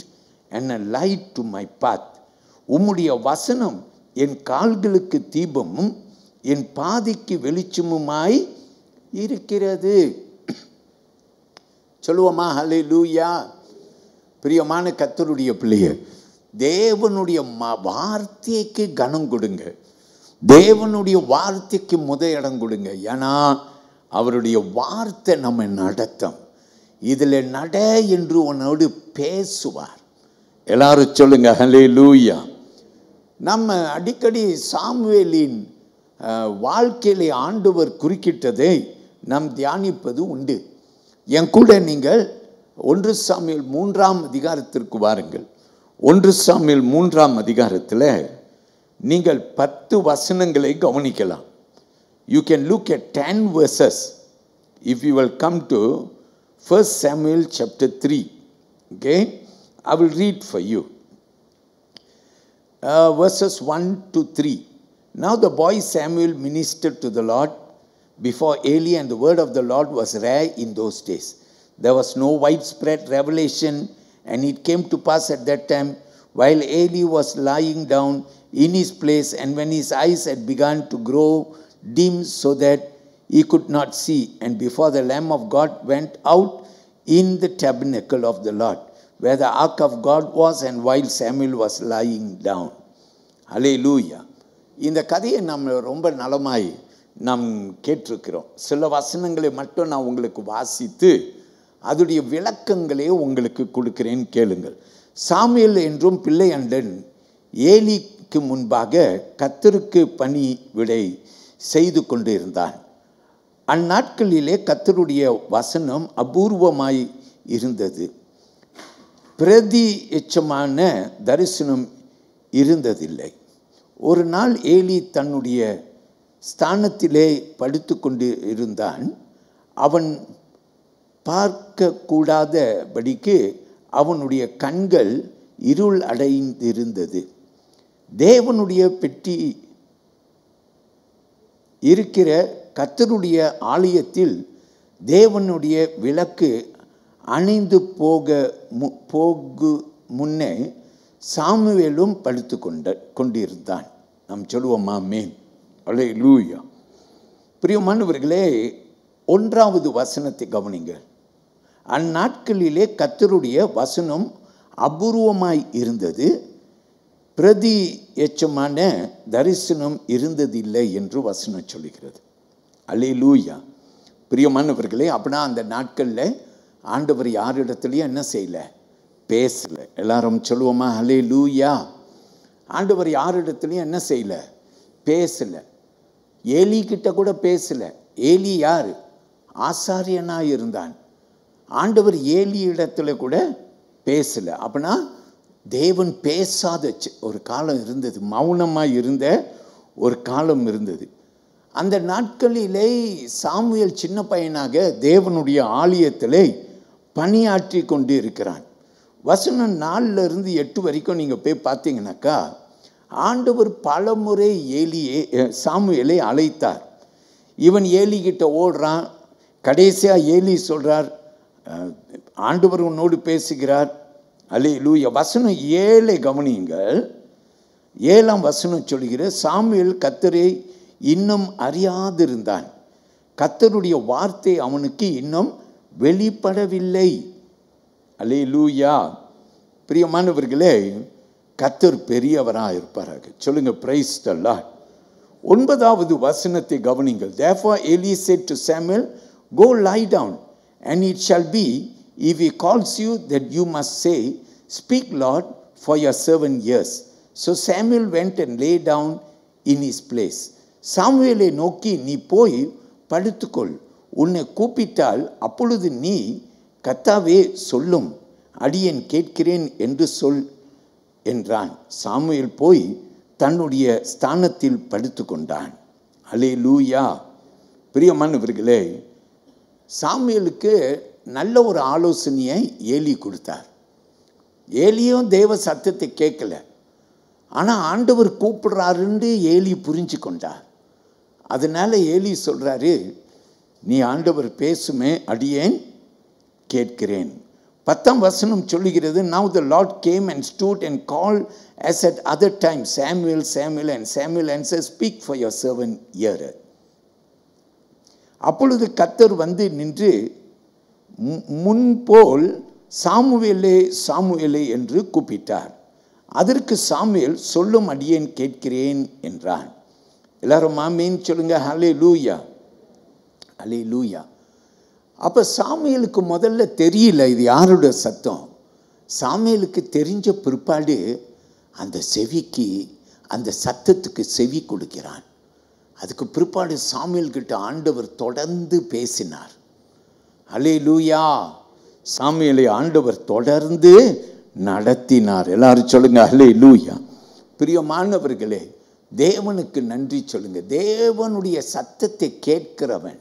and a light to my path. உம்முடைய வசனம் என் கால்களுக்கு தீபமும் என் பாதைக்கு வெளிச்சமுமாய் இருக்கிறது. சொல்லுவோமா ஹல்லேலூயா. பிரியமான கர்த்தருடைய பிள்ளையே, தேவனுடைய வார்த்தைக்கு கனம் கொடுங்க. தேவனுடைய வார்த்தைக்கு இடம் கொடுங்க. ஏன்னா அவருடைய வார்த்தை நம்ம நடத்தும். இதில் நட என்று உன்னோடு பேசுவார். எல்லாரும் சொல்லுங்க ஹல்லேலூயா. நம்ம அடிக்கடி சாமுவேலின் வாழ்க்கையிலே ஆண்டவர் குறுக்கிட்டதை நாம் தியானிப்பது உண்டு. என் கூட நீங்கள் 1 சாமுவேல் 3 வாருங்கள். 1 சாமுவேல் 3 நீங்கள் 10 வசனங்களை கவனிக்கலாம். You can look at 10 verses if you will come to 1 Samuel chapter 3. Okay, I will read for you. Verses 1 to 3. Now the boy Samuel ministered to the Lord before Eli, and the word of the Lord was rare in those days. There was no widespread revelation, and it came to pass at that time, while Eli was lying down in his place, and when his eyes had begun to grow dim so that he could not see, and before the Lamb of God went out in the tabernacle of the Lord, where the ark of God was, and while Samuel was lying down. Hallelujah. இந்த கதையை நம்ம ரொம்ப நலமாய் நாம் கேட்டிருக்கிறோம். சில வசனங்களை மட்டும் நான் உங்களுக்கு வாசித்து அதுடைய விளக்கங்களே உங்களுக்கு கொடுக்கிறேன், கேளுங்கள். சாமுவேல் என்றும் பிள்ளை அண்டன் ஏலிக்கு முன்பாக கர்த்தருக்கு பணி விடை செய்து கொண்டு இருந்தான். அந்நாட்களிலே கர்த்தருடைய வசனம் அபூர்வமாய் இருந்தது. பிரதியட்சமான தரிசனம் இருந்ததில்லை. ஒரு நாள் ஏலி தன்னுடைய ஸ்தானத்திலே படுத்து கொண்டு இருந்தான். அவன் பார்க்கக்கூடாதபடிக்கு அவனுடைய கண்கள் இருள் அடைந்திருந்தது. தேவனுடைய பெட்டி இருக்கிற கர்த்தருடைய ஆலயத்தில் தேவனுடைய விளக்கு அணைந்து போகு முன்னே சாமுவேலும் படுத்து கொண்டிருந்தான். நாம் சொல்லுவோம் ஆமென். அல்லேலூயா. பிரியமானவர்களே, 1வது வசனத்தை கவனிங்கள். அந்நாட்களிலே கர்த்தருடைய வசனம் அபூர்வமாய் இருந்தது, பிரதியட்சமான தரிசனம் இருந்ததில்லை என்று வசனம் சொல்லுகிறது. அல்லேலூயா. பிரியமானவர்களே, அப்படின்னா அந்த நாட்களில் ஆண்டவர் யாரிடத்துலையும் என்ன செய்யலை? பேசலை. எல்லாரும் சொல்லுவோமா அல்லேலூயா. ஆண்டவர் யாரிடத்துலையும் என்ன செய்யலை? பேசலை. ஏலி கிட்ட கூட பேசலை. ஏலி யார்? ஆசாரியனாக இருந்தான். ஆண்டவர் ஏலி இடத்துல கூட பேசலை. அப்படின்னா தேவன் பேசாத ஒரு காலம் இருந்தது, மௌனமாக இருந்த ஒரு காலம் இருந்தது. அந்த நாட்களிலே சாமுவேல் சின்ன பையனாக தேவனுடைய ஆலயத்திலே பணியாற்றி கொண்டு இருக்கிறான். வசனம் 4 to 8 வரைக்கும் நீங்கள் போய் பார்த்தீங்கன்னாக்கா, ஆண்டவர் பல முறை சாமுவேலை அழைத்தார். இவன் ஏலிகிட்ட ஓடுறான். கடைசியாக ஏலி சொல்கிறார், ஆண்டவர் உன்னோடு பேசுகிறார். அல்லேலூயா. வசனம் 7 கவனியுங்கள். 7ஆம் வசனம் சொல்கிற, சாமுவேல் கர்த்தரை இன்னும் அறியாதிருந்தான், கர்த்தருடைய வார்த்தை அவனுக்கு இன்னும் வெளிப்படவில்லை. அல்லேலூயா. பிரியமானவர்களே, கர்த்தர் பெரியவராக இருப்பாராக. சொல்லுங்க பிரைஸ் தி லார்ட். 9வது வசனத்தை கவனிங்கள். Therefore Eli said to Samuel, go lie down, and it shall be, if he calls you, that you must say, speak Lord, for your servant hears. So Samuel went and lay down in his place. சாமுவேலை நோக்கி, நீ போய் படுத்துக்கொள், உன்னை கூப்பிட்டால் அப்பொழுது நீ, கர்த்தாவே சொல்லும், அடியேன் கேட்கிறேன் என்று சொல் என்றான். சாமுவேல் போய் தன்னுடைய ஸ்தானத்தில் படுத்து கொண்டான். அல்லேலூயா. பிரியமானவர்களே, சாமுவேலுக்கு நல்ல ஒரு ஆலோசனையை ஏலி கொடுத்தார். ஏலியும் தேவ சத்தத்தை கேட்கல. ஆனால் ஆண்டவர் கூப்பிடுறாருன்னு ஏலி புரிஞ்சு கொண்டார். அதனால ஏலி சொல்கிறாரு, நீ ஆண்டவர் பேசுமே, அடியேன் கேட்கிறேன். 10ஆம் வசனம் சொல்லுகிறது, now the Lord came and stood and called as at other times, Samuel, Samuel, and Samuel answered, speak, for your servant heareth. அப்பொழுது கர்த்தர் வந்து நின்று முன்போல் சாமுவேலே சாமுவேலே என்று கூப்பிட்டார். அதற்கு சாமுவேல், சொல்லும், அடியேன் கேட்கிறேன் என்றான். எல்லாரும் ஆமென் சொல்லுங்க. ஹல்லேலூயா. ஹல்லேலூயா. அப்போ சாமுவேலுக்கு முதல்ல தெரியல இது யாருடைய சத்தம். சாமுவேலுக்கு தெரிஞ்ச பிற்பாடு அந்த செவிக்கு, அந்த சத்தத்துக்கு செவி கொடுக்கிறான். அதுக்கு பிற்பாடு சாமுவேல்கிட்ட ஆண்டவர் தொடர்ந்து பேசினார். அல்லேலூயா. சாமுவேலை ஆண்டவர் தொடர்ந்து நடத்தினார். எல்லாரும் சொல்லுங்க அல்லேலூயா. பிரியமானவர்களே, தேவனுக்கு நன்றி சொல்லுங்க. தேவனுடைய சத்தத்தை கேட்கிறவன்,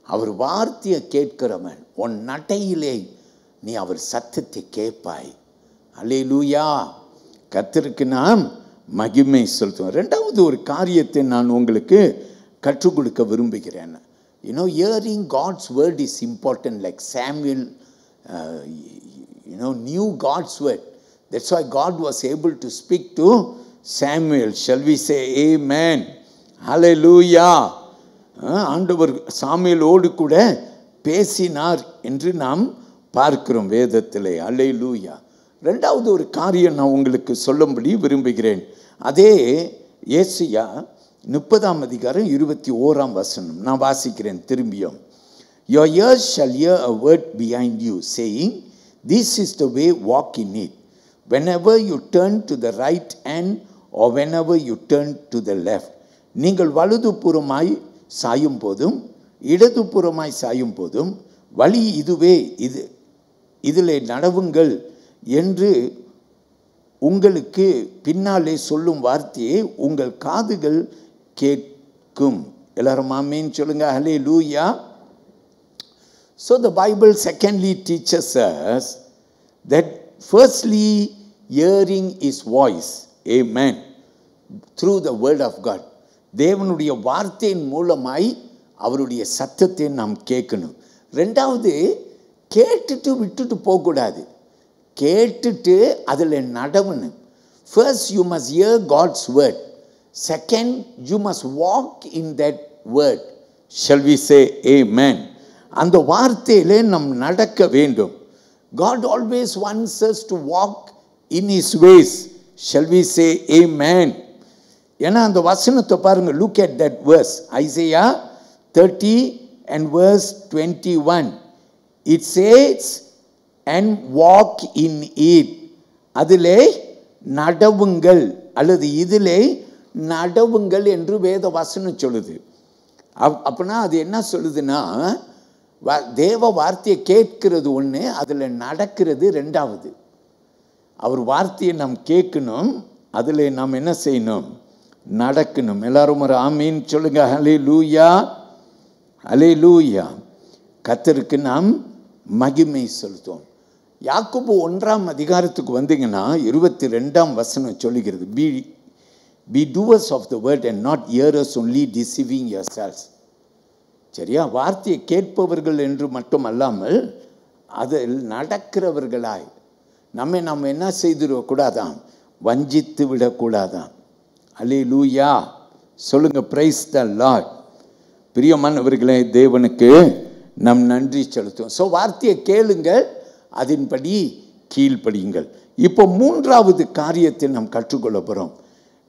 அவர் வார்த்தையை கேட்கிறவன், உன் நடையிலே நீ அவர் சத்தத்தை கேட்பாய். அல்லேலூயா. கர்த்தருக்கு நாம் மகிமை செலுத்துவோம். 2வது ஒரு காரியத்தை நான் உங்களுக்கு கற்றுக் கொடுக்க விரும்புகிறேன். Hearing God's word is important. Like Samuel, knew God's word. That's why God was able to speak to Samuel. Shall we say amen? Hallelujah. ஆண்டவர் சாமுவேலோடு கூட பேசினார் என்று நாம் பார்க்கிறோம் வேதத்திலே. அல்லேலூயா. 2வது ஒரு காரியம் நான் உங்களுக்கு சொல்லும்படி விரும்புகிறேன். அதே ஏசாயா 30ஆம் அதிகாரம் 21ஆம் வசனம் நான் வாசிக்கிறேன் திரும்பியும். Your ears shall hear a word behind you, saying, this is the way, walk in it. Whenever you turn to the right hand, or whenever you turn to the left. நீங்கள் வலது புறமாய் சாயும் போதும் இடது புறமாய் சாயும் போதும் வழி இதுவே, இதிலே நடவுங்கள் என்று உங்களுக்கு பின்னாலே சொல்லும் வார்த்தையை உங்கள் காதுகள் கேட்கும். எல்லாரும் ஆமென் சொல்லுங்க. ஹல்லேலூயா. So the Bible secondly teaches us that firstly hearing his voice. Amen. through the word of God. தேவனுடைய வார்த்தையின் மூலமாய் அவருடைய சத்தத்தை நாம் கேட்கணும். ரெண்டாவது, கேட்டுட்டு விட்டுட்டு போகக்கூடாது. கேட்டுட்டு அதில் நடவணும். First you must hear God's word. Second, you must walk in that word. Shall we say amen? அந்த வார்த்தையிலே நாம் நடக்க வேண்டும். God always wants us to walk in his ways. Shall we say amen? ஏன்னா அந்த வசனத்தை பாருங்க. Look at that verse. Isaiah 30 and verse 21. It says, and walk in it. அதிலே நடவுங்கள் அல்லது இதிலே நடவுங்கள் என்று வேத வசனம் சொல்லுது. அப்படின்னா அது என்ன சொல்லுதுன்னா, தேவ வார்த்தையை கேட்கிறது ஒன்று, அதில் நடக்கிறது ரெண்டாவது. அவர் வார்த்தையை நாம் கேட்கணும், அதில் நாம் என்ன செய்யணும்? நடக்கணும். எல்லாரும் ஒரு ஆமீன் சொல்லுங்க. ஹல்லேலூயா, ஹல்லேலூயா. கர்த்தருக்கு நாம் மகிமை செலுத்துவோம். யாக்கோபு 1ஆம் அதிகாரத்துக்கு வந்தீங்கன்னா 22ஆம் வசனம் சொல்லுகிறது, be doers of the word and not hearers only, deceiving yourselves. சரியா? வார்த்தையை கேட்பவர்கள் என்று மட்டும் அல்லாமல் அதில் நடக்கிறவர்களாய் நம்ம என்ன செய்திடக்கூடாதாம்? வஞ்சித்து விடக்கூடாதாம். அல்லேலூயா சொல்லுங்க. Praise the Lord. பிரியமானவர்களே, தேவனுக்கு நம் நன்றி செலுத்துவோம். ஸோ வார்த்தையை கேளுங்கள், அதன்படி கீழ்ப்படியுங்கள். இப்போ 3வது காரியத்தை நாம் கற்றுக்கொள்ள போகிறோம்.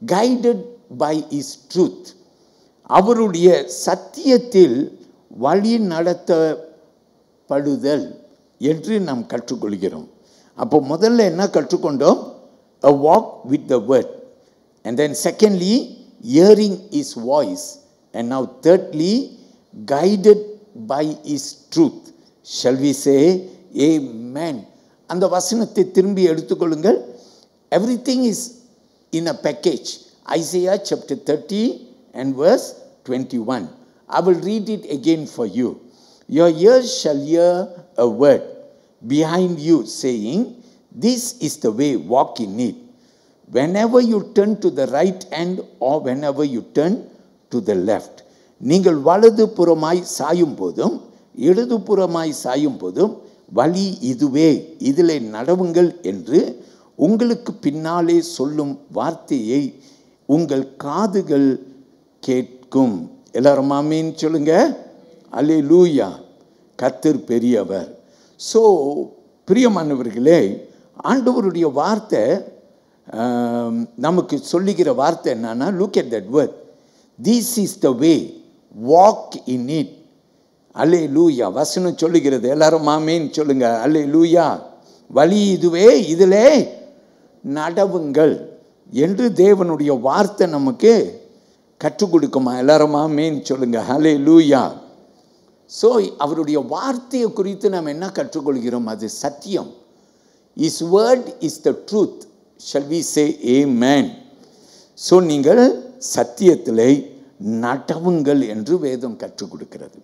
Guided by is truth. அவருடைய சத்தியத்தில் வழி நடத்தப்படுதல் என்று நாம் கற்றுக்கொள்கிறோம். அப்போ முதல்ல என்ன கற்றுக்கொண்டோம்? a walk with the word, and then secondly hearing his voice, and now thirdly guided by his truth. Shall we say amen? அந்த வசனத்தை திரும்பி எடுத்துக்கொள்ளுங்கள். everything is in a package. Isaiah chapter 30 and verse 21. I will read it again for you. Your ears shall hear a word behind you saying, this is the way, walk in it. Whenever you turn to the right hand or whenever you turn to the left. நீங்கள் வலது புறமாய் சாயும் போதும் இடது புறமாய் சாயும் போதும் வழி இதுவே, இதிலே நடவுங்கள் என்று உங்களுக்கு பின்னாலே சொல்லும் வார்த்தையை உங்கள் காதுகள் கேட்கும். எல்லாரும் ஆமீன் சொல்லுங்க. அல்லேலூயா. கர்த்தர் பெரியவர். ஸோ பிரியமானவர்களே, ஆண்டவருடைய வார்த்தை நமக்கு சொல்லுகிற வார்த்தை என்னன்னா, look at that word, this is the way, walk in it. Hallelujah. வசனம் சொல்லுகிறது. எல்லாரும் ஆமீன் சொல்லுங்க. அல்லேலூயா. வழி இதுவே, இதிலே நடவுங்கள் என்று தேவனுடைய வார்த்தை நமக்கு கற்றுக் கொடுக்குமா? எல்லாரும் ஆமீன் சொல்லுங்க. அல்லேலூயா. ஸோ அவருடைய வார்த்தையை குறித்து நாம் என்ன கற்றுக்கொள்கிறோம்? அது சத்தியம். His word is the truth. Shall we say amen? So நீங்கள் சத்தியத்திலே நடவுங்கள் என்று வேதம் கற்றுக் கொடுக்கிறது.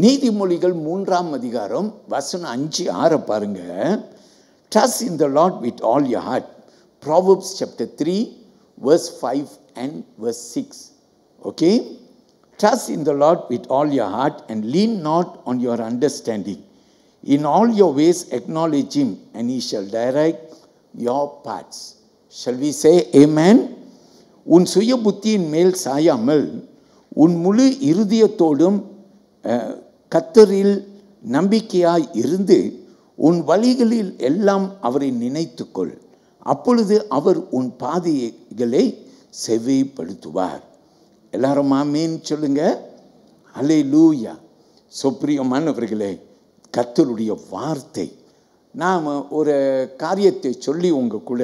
நீதிமொழிகள் 3ஆம் அதிகாரம் வசனம் 5-6 பாருங்க. Trust in the Lord with all your heart. Proverbs chapter 3 verse 5 and verse 6. Okay? Trust in the Lord with all your heart and lean not on your understanding. In all your ways acknowledge him and he shall direct your paths. Shall we say amen? உன் சுய புத்தியின் மேல் சாயாமல் உன் முழு இருதயத்தோடும் கர்த்தரில் நம்பிக்கையாய் இருந்து உன் வழிகளில் எல்லாம் அவரை நினைத்துக்கொள். அப்பொழுது அவர் உன் பாதைகளை செவ்வைப்படுத்துவார். எல்லாரும் ஆமீன் சொல்லுங்க. அல்லேலூயா. பிரியமானவர்களே, கர்த்தருடைய வார்த்தை. நாம் ஒரு காரியத்தை சொல்லி உங்க கூட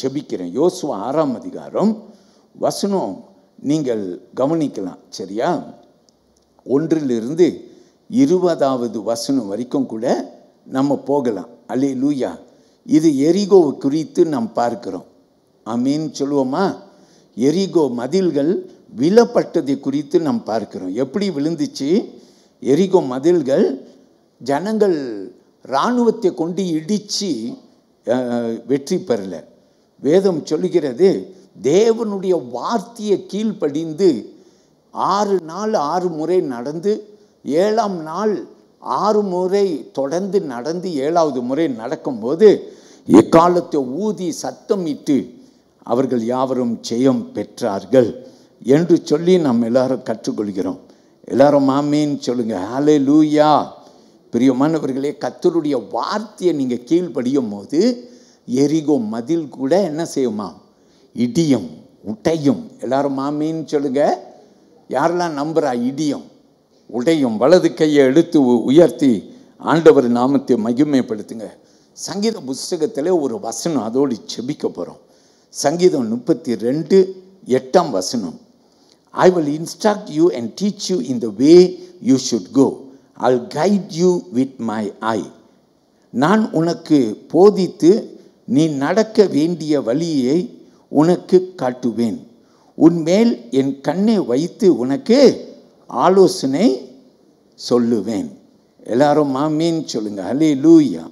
ஜெபிக்கிறேன். யோசுவா 6ஆம் அதிகாரம் வசனம் நீங்கள் கவனிக்கலாம். சரியா? 1 to 20 வசனம் வரைக்கும் கூட நம்ம போகலாம். அல்லேலூயா. இது எரிகோ குறித்து நாம் பார்க்கிறோம். ஆமீன் சொல்லுவோமா? எரிகோ மதில்கள் விழப்பட்டதை குறித்து நாம் பார்க்கிறோம். எப்படி விழுந்துச்சு? எரிகோ மதில்கள் ஜனங்கள் இராணுவத்தை கொண்டு இடித்து வெற்றி பெறல. வேதம் சொல்லுகிறது, தேவனுடைய வார்த்தையை கீழ்ப்படிந்து 6 நாள் 6 முறை நடந்து 7ஆம் நாள் 6 முறை தொடர்ந்து நடந்து 7வது முறை நடக்கும்போது எக்காலத்தை ஊதி சத்தமிட்டு அவர்கள் யாவரும் ஜெயம் பெற்றார்கள் என்று சொல்லி நாம் எல்லாரும் கற்றுக்கொள்கிறோம். எல்லாரும் ஆமீன் சொல்லுங்க. ஹல்லேலூயா. பிரியமானவர்களே, கர்த்தருடைய வார்த்தையை நீங்கள் கீழ்ப்படியும் போது எரிகோ மதில் கூட என்ன செய்யுமா? இடியும் உடையும். எல்லாரும் ஆமீன் சொல்லுங்க. யாரெல்லாம் நம்புறா? இடியும் உடையும். வலது கையை எடுத்து உயர்த்தி ஆண்டவர் நாமத்தை மகிமைப்படுத்துங்க. சங்கீத புஸ்தகத்தில் ஒரு வசனம், அதோடு செபிக்க போகிறோம். சங்கீதம் 32:8 வசனம். I will instruct you and teach you in the way you should go. I'll guide you with my eye. நான் உனக்கு போதித்து நீ நடக்க வேண்டிய வழியை உனக்கு காட்டுவேன். உன்மேல் என் கண்ணை வைத்து உனக்கு ஆலோசனை சொல்லுவேன். எல்லாரும் ஆமீன் சொல்லுங்க. ஹல்லேலூயா.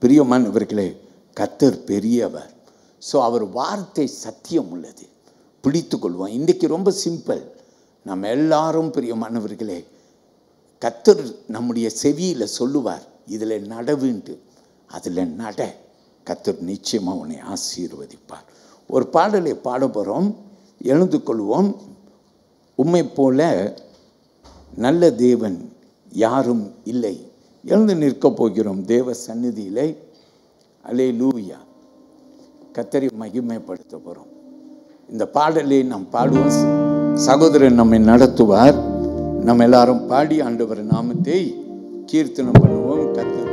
பிரியமானவர்களே, கர்த்தர் பெரியவர். ஸோ அவர் வார்த்தை சத்தியம் உள்ளது, பிடித்து கொள்வோம். இன்றைக்கு ரொம்ப சிம்பிள். நம்ம எல்லாரும் பிரியமானவர்களே, கர்த்தர் நம்முடைய செவியில் சொல்லுவார், இதில் நடவுண்டு, அதில் நட. கர்த்தர் நிச்சயமாக உன்னை ஆசீர்வதிப்பார். ஒரு பாடலை பாட போகிறோம், எழுந்து கொள்வோம். உம்மை போல நல்ல தேவன் யாரும் இல்லை. எழுந்து நிற்கப் போகிறோம் தேவ சந்நிதியிலே. அல்லேலூயா. கர்த்தரை மகிமைப்படுத்த போகிறோம். இந்த பாடலை நாம் பாடுவோம். சகோதரன் நம்மை நடத்துவார். நம்ம எல்லாரும் பாடி ஆண்டவர் நாமத்தை கீர்த்தனம் பண்ணுவோம். கர்த்தர்